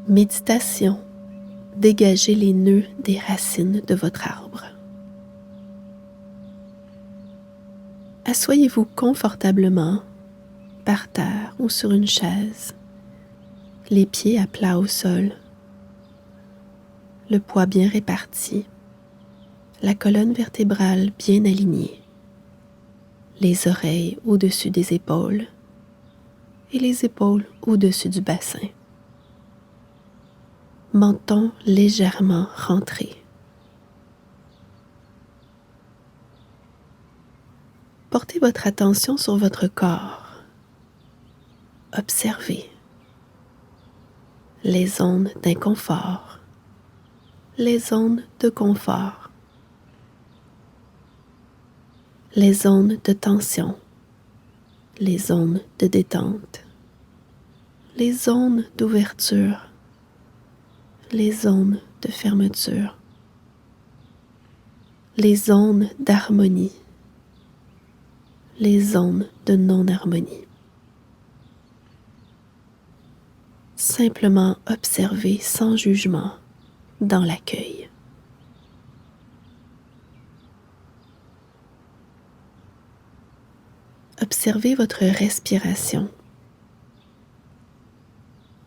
Méditation. Dégagez les nœuds des racines de votre arbre. Asseyez-vous confortablement, par terre ou sur une chaise, les pieds à plat au sol, le poids bien réparti, la colonne vertébrale bien alignée, les oreilles au-dessus des épaules et les épaules au-dessus du bassin. Menton légèrement rentré. Portez votre attention sur votre corps. Observez les zones d'inconfort, les zones de confort, les zones de tension, les zones de détente, les zones d'ouverture, les zones de fermeture, les zones d'harmonie, les zones de non-harmonie. Simplement observer sans jugement dans l'accueil. Observez votre respiration.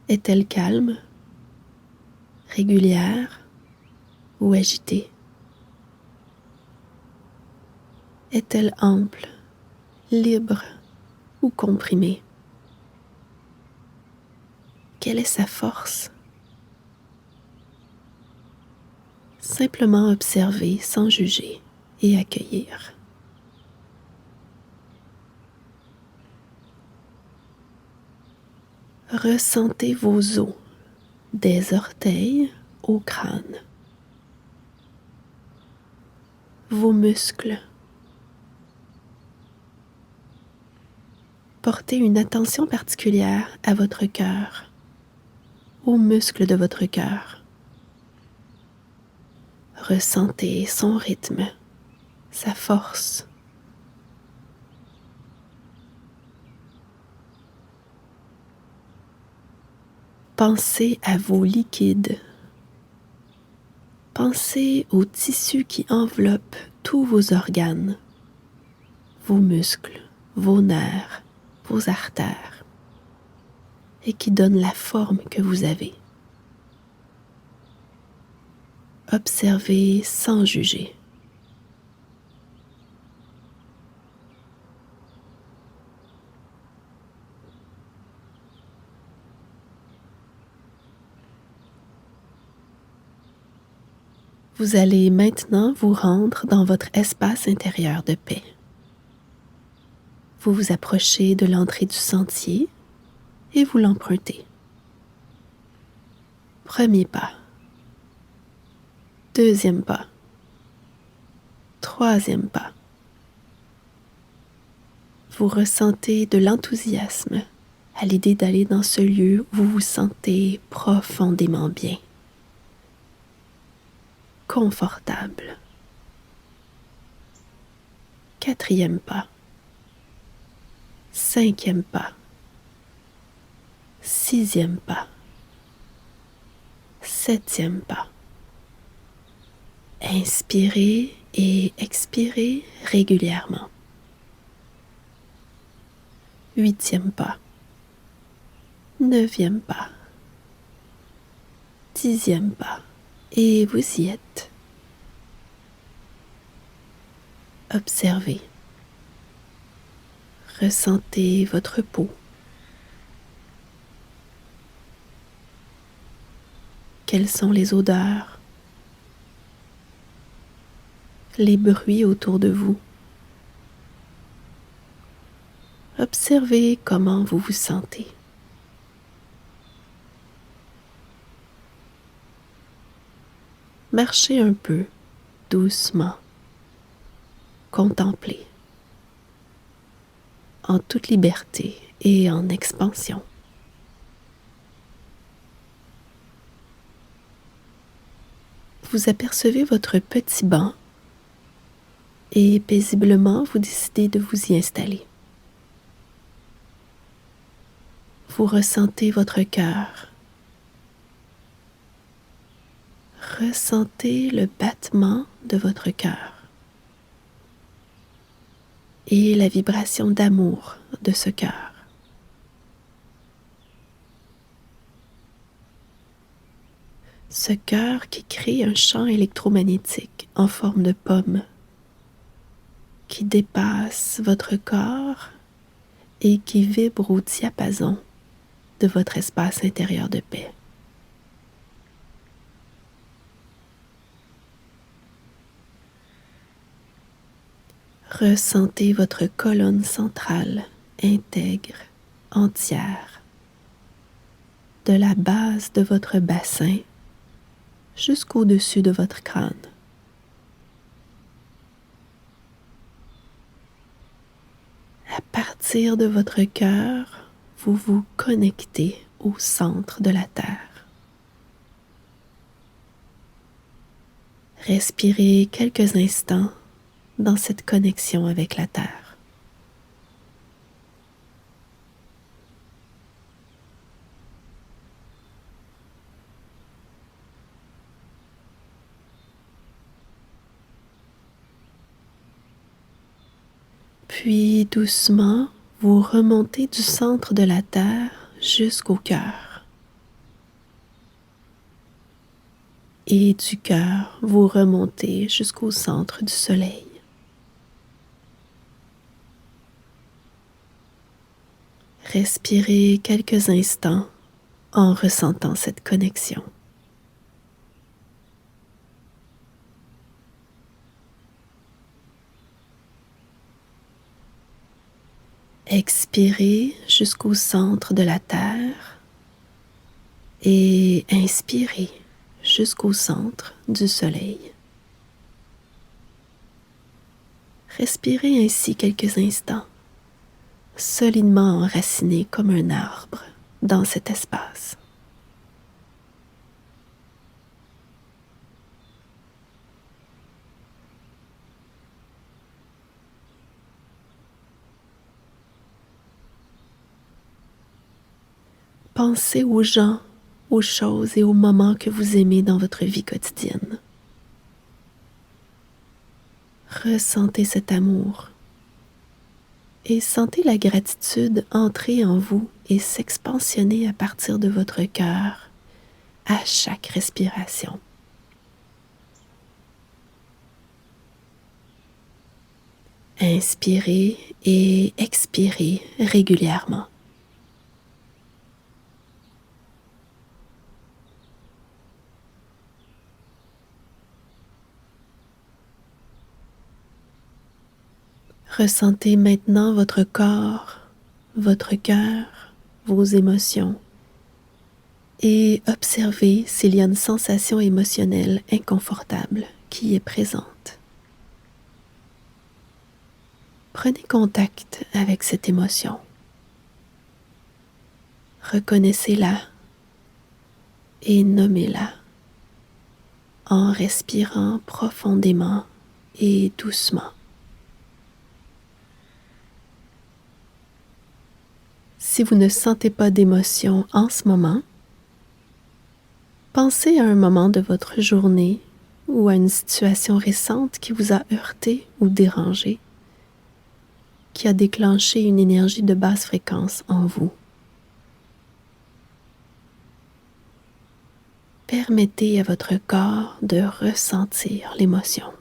Est-elle calme, régulière ou agitée? Est-elle ample, libre ou comprimée? Quelle est sa force? Simplement observer sans juger et accueillir. Ressentez vos os des orteils au crâne, vos muscles. Portez une attention particulière à votre cœur, aux muscles de votre cœur. Ressentez son rythme, sa force. Pensez à vos liquides. Pensez aux tissus qui enveloppent tous vos organes, vos muscles, vos nerfs, vos artères, et qui donnent la forme que vous avez. Observez sans juger. Vous allez maintenant vous rendre dans votre espace intérieur de paix. Vous vous approchez de l'entrée du sentier et vous l'empruntez. Premier pas. Deuxième pas. Troisième pas. Vous ressentez de l'enthousiasme à l'idée d'aller dans ce lieu où vous vous sentez profondément bien, confortable. Quatrième pas. Cinquième pas. Sixième pas. Septième pas. Inspirez et expirez régulièrement. Huitième pas. Neuvième pas. Dixième pas. Et vous y êtes. Observez. Ressentez votre peau. Quelles sont les odeurs, les bruits autour de vous? Observez comment vous vous sentez. Marchez un peu, doucement. Contemplez, en toute liberté et en expansion. Vous apercevez votre petit banc et paisiblement vous décidez de vous y installer. Vous ressentez votre cœur Ressentez le battement de votre cœur et la vibration d'amour de ce cœur. Ce cœur qui crée un champ électromagnétique en forme de pomme qui dépasse votre corps et qui vibre au diapason de votre espace intérieur de paix. Ressentez votre colonne centrale intègre, entière, de la base de votre bassin jusqu'au-dessus de votre crâne. À partir de votre cœur, vous vous connectez au centre de la Terre. Respirez quelques instants dans cette connexion avec la Terre. Puis doucement, vous remontez du centre de la Terre jusqu'au cœur. Et du cœur, vous remontez jusqu'au centre du Soleil. Respirez quelques instants en ressentant cette connexion. Expirez jusqu'au centre de la Terre et inspirez jusqu'au centre du Soleil. Respirez ainsi quelques instants, solidement enraciné comme un arbre dans cet espace. Pensez aux gens, aux choses et aux moments que vous aimez dans votre vie quotidienne. Ressentez cet amour et sentez la gratitude entrer en vous et s'expansionner à partir de votre cœur à chaque respiration. Inspirez et expirez régulièrement. Ressentez maintenant votre corps, votre cœur, vos émotions et observez s'il y a une sensation émotionnelle inconfortable qui est présente. Prenez contact avec cette émotion. Reconnaissez-la et nommez-la en respirant profondément et doucement. Si vous ne sentez pas d'émotion en ce moment, pensez à un moment de votre journée ou à une situation récente qui vous a heurté ou dérangé, qui a déclenché une énergie de basse fréquence en vous. Permettez à votre corps de ressentir l'émotion.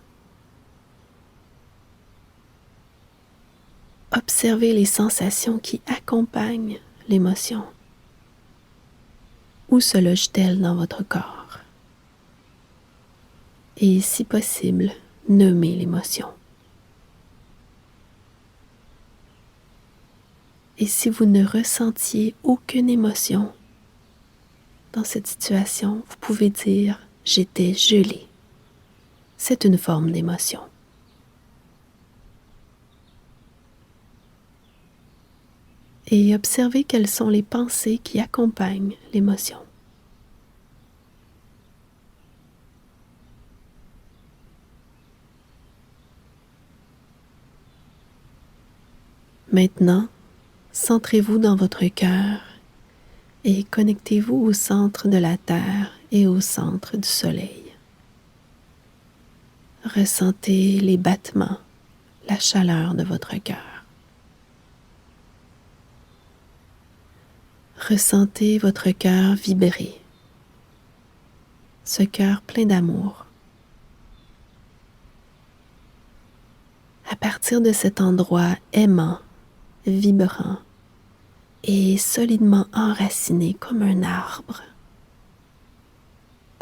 Observez les sensations qui accompagnent l'émotion. Où se loge-t-elle dans votre corps? Et si possible, nommez l'émotion. Et si vous ne ressentiez aucune émotion dans cette situation, vous pouvez dire « j'étais gelé ». C'est une forme d'émotion. Et observez quelles sont les pensées qui accompagnent l'émotion. Maintenant, centrez-vous dans votre cœur et connectez-vous au centre de la Terre et au centre du Soleil. Ressentez les battements, la chaleur de votre cœur. Ressentez votre cœur vibrer, ce cœur plein d'amour. À partir de cet endroit aimant, vibrant et solidement enraciné comme un arbre,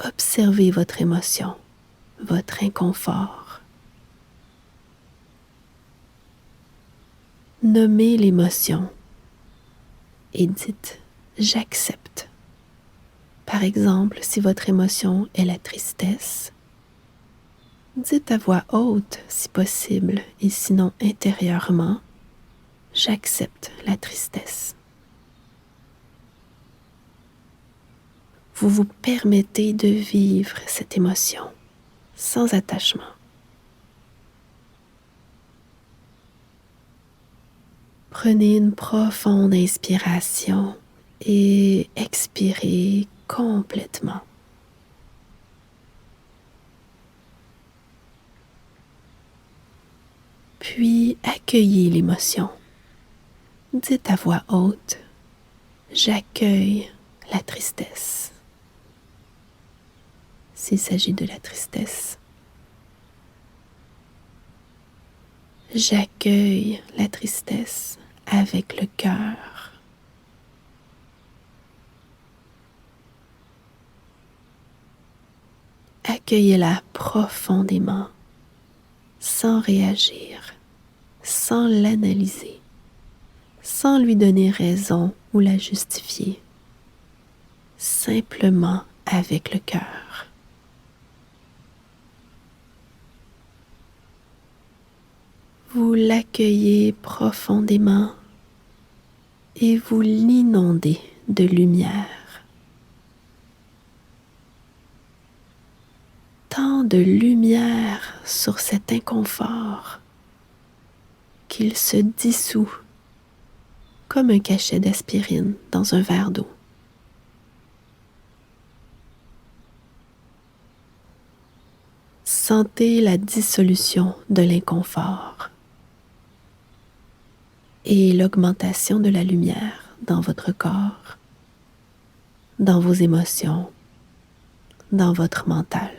observez votre émotion, votre inconfort. Nommez l'émotion et dites « j'accepte ». Par exemple, si votre émotion est la tristesse, dites à voix haute si possible et sinon intérieurement « j'accepte la tristesse ». Vous vous permettez de vivre cette émotion sans attachement. Prenez une profonde inspiration et expirez complètement. Puis accueillez l'émotion. Dites à voix haute, j'accueille la tristesse. S'il s'agit de la tristesse. J'accueille la tristesse avec le cœur. Accueillez-la profondément, sans réagir, sans l'analyser, sans lui donner raison ou la justifier, simplement avec le cœur. Vous l'accueillez profondément et vous l'inondez de lumière. Tant de lumière sur cet inconfort qu'il se dissout comme un cachet d'aspirine dans un verre d'eau. Sentez la dissolution de l'inconfort et l'augmentation de la lumière dans votre corps, dans vos émotions, dans votre mental.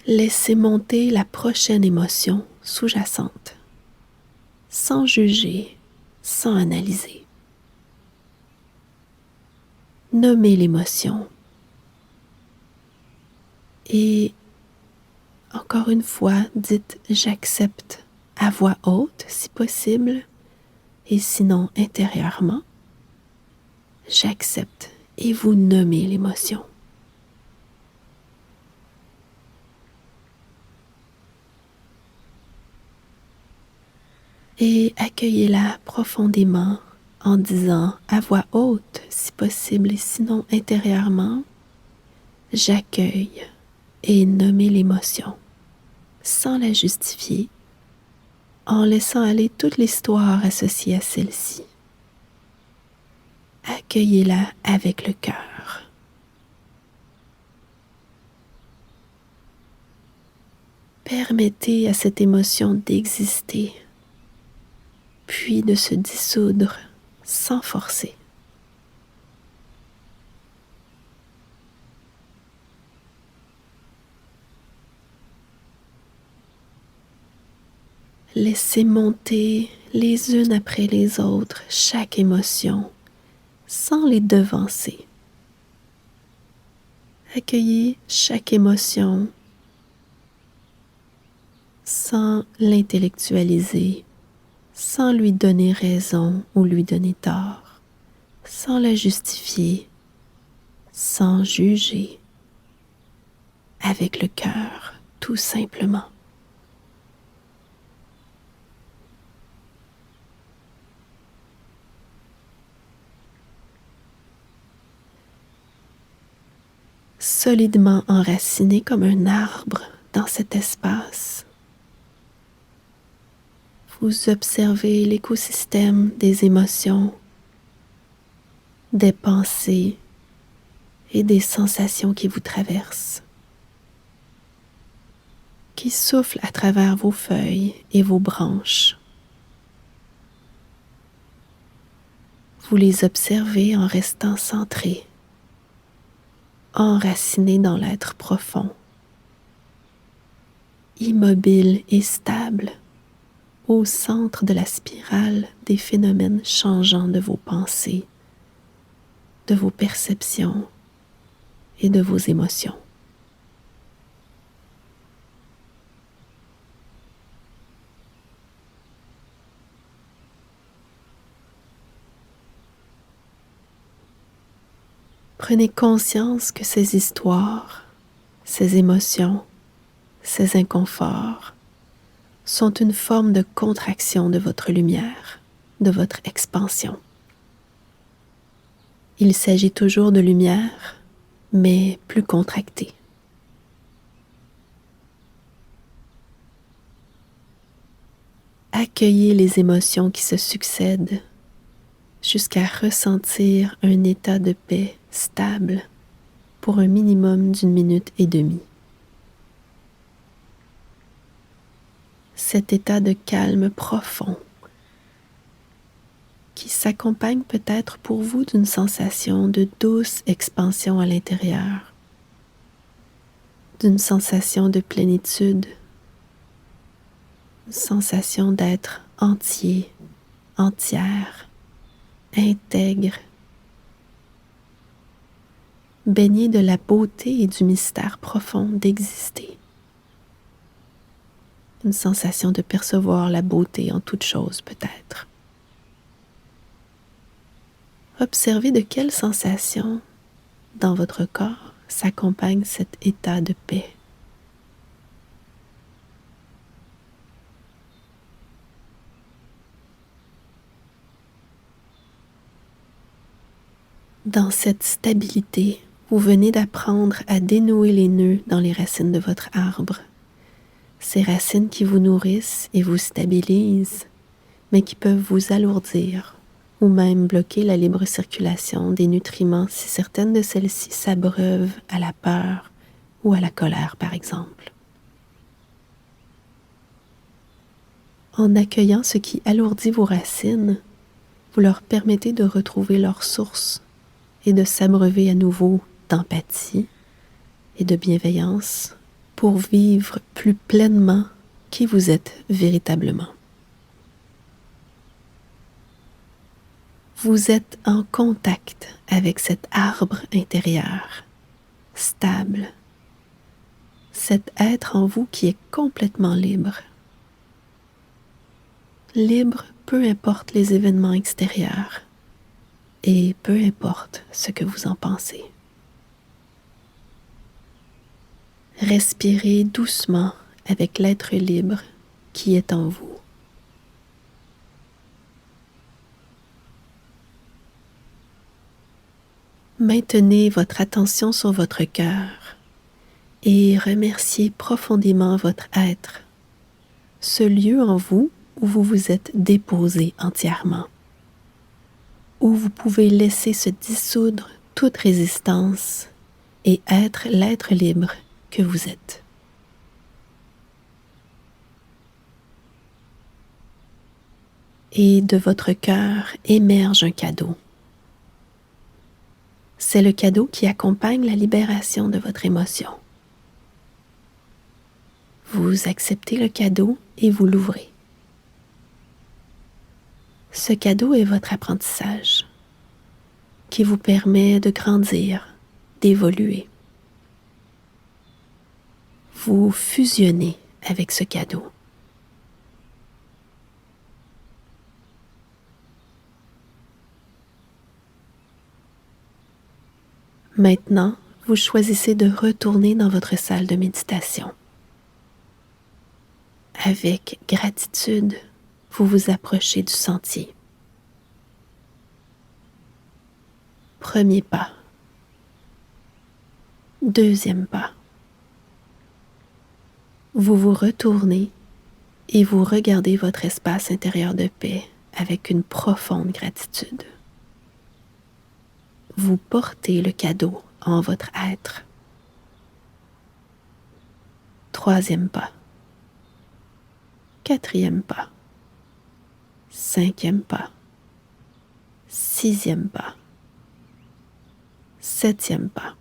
Laissez monter la prochaine émotion sous-jacente, sans juger, sans analyser. Nommez l'émotion et encore une fois, dites « j'accepte » à voix haute si possible et sinon intérieurement. J'accepte et vous nommez l'émotion. Et accueillez-la profondément en disant à voix haute, si possible et sinon intérieurement, j'accueille et nommez l'émotion, sans la justifier, en laissant aller toute l'histoire associée à celle-ci. Accueillez-la avec le cœur. Permettez à cette émotion d'exister, puis de se dissoudre sans forcer. Laissez monter les unes après les autres chaque émotion sans les devancer. Accueillez chaque émotion sans l'intellectualiser, sans lui donner raison ou lui donner tort, sans la justifier, sans juger, avec le cœur, tout simplement. Solidement enraciné comme un arbre dans cet espace, vous observez l'écosystème des émotions des pensées et des sensations qui vous traversent, qui soufflent à travers vos feuilles et vos branches. Vous les observez en restant centré, enraciné dans l'être profond, immobile et stable, au centre de la spirale des phénomènes changeants de vos pensées, de vos perceptions et de vos émotions. Prenez conscience que ces histoires, ces émotions, ces inconforts sont une forme de contraction de votre lumière, de votre expansion. Il s'agit toujours de lumière, mais plus contractée. Accueillez les émotions qui se succèdent jusqu'à ressentir un état de paix stable pour un minimum d'1 minute et demie. Cet état de calme profond qui s'accompagne peut-être pour vous d'une sensation de douce expansion à l'intérieur, d'une sensation de plénitude, une sensation d'être entier, entière, intègre, baigné de la beauté et du mystère profond d'exister. Une sensation de percevoir la beauté en toute chose peut-être. Observez de quelle sensation dans votre corps s'accompagne cet état de paix. Dans cette stabilité, vous venez d'apprendre à dénouer les nœuds dans les racines de votre arbre. Ces racines qui vous nourrissent et vous stabilisent, mais qui peuvent vous alourdir ou même bloquer la libre circulation des nutriments si certaines de celles-ci s'abreuvent à la peur ou à la colère, par exemple. En accueillant ce qui alourdit vos racines, vous leur permettez de retrouver leur source et de s'abreuver à nouveau d'empathie et de bienveillance pour vivre plus pleinement qui vous êtes véritablement. Vous êtes en contact avec cet arbre intérieur, stable, cet être en vous qui est complètement libre. Libre peu importe les événements extérieurs et peu importe ce que vous en pensez. Respirez doucement avec l'être libre qui est en vous. Maintenez votre attention sur votre cœur et remerciez profondément votre être, ce lieu en vous où vous vous êtes déposé entièrement, où vous pouvez laisser se dissoudre toute résistance et être l'être libre que vous êtes. Et de votre cœur émerge un cadeau. C'est le cadeau qui accompagne la libération de votre émotion. Vous acceptez le cadeau et vous l'ouvrez. Ce cadeau est votre apprentissage qui vous permet de grandir, d'évoluer. Vous fusionnez avec ce cadeau. Maintenant, vous choisissez de retourner dans votre salle de méditation. Avec gratitude, vous vous approchez du sentier. Premier pas. Deuxième pas. Vous vous retournez et vous regardez votre espace intérieur de paix avec une profonde gratitude. vous portez le cadeau en votre être. Troisième pas. Quatrième pas. Cinquième pas. Sixième pas. Septième pas.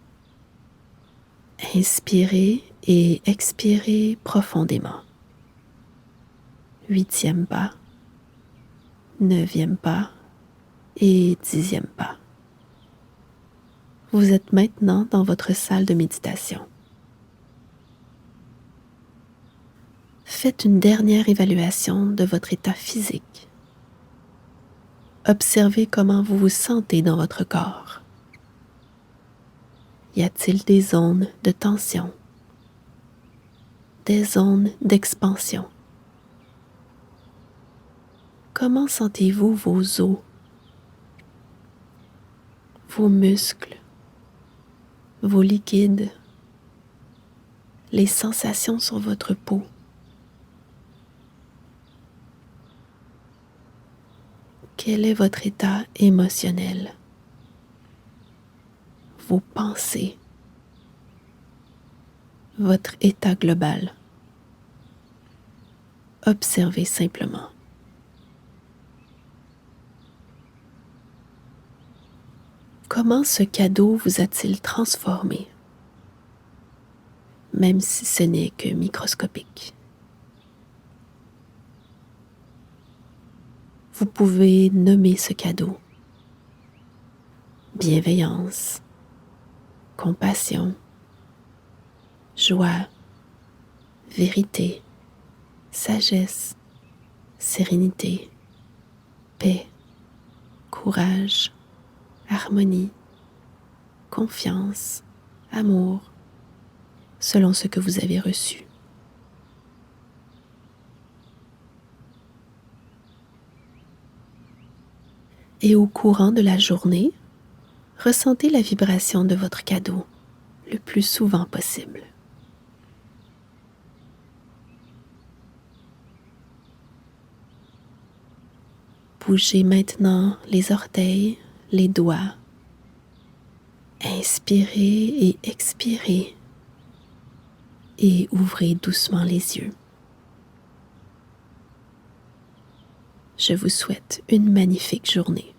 Inspirez et expirez profondément. Huitième pas. Neuvième pas et dixième pas. Vous êtes maintenant dans votre salle de méditation. Faites une dernière évaluation de votre état physique. Observez comment vous vous sentez dans votre corps. Y a-t-il des zones de tension, des zones d'expansion? Comment sentez-vous vos os, vos muscles, vos liquides, les sensations sur votre peau? Quel est votre état émotionnel? Vos pensées, votre état global? Observez simplement. Comment ce cadeau vous a-t-il transformé, même si ce n'est que microscopique? Vous pouvez nommer ce cadeau. Bienveillance, compassion, joie, vérité, sagesse, sérénité, paix, courage, harmonie, confiance, amour, selon ce que vous avez reçu. Et au courant de la journée, ressentez la vibration de votre cadeau le plus souvent possible. Bougez maintenant les orteils, les doigts. Inspirez et expirez et ouvrez doucement les yeux. Je vous souhaite une magnifique journée.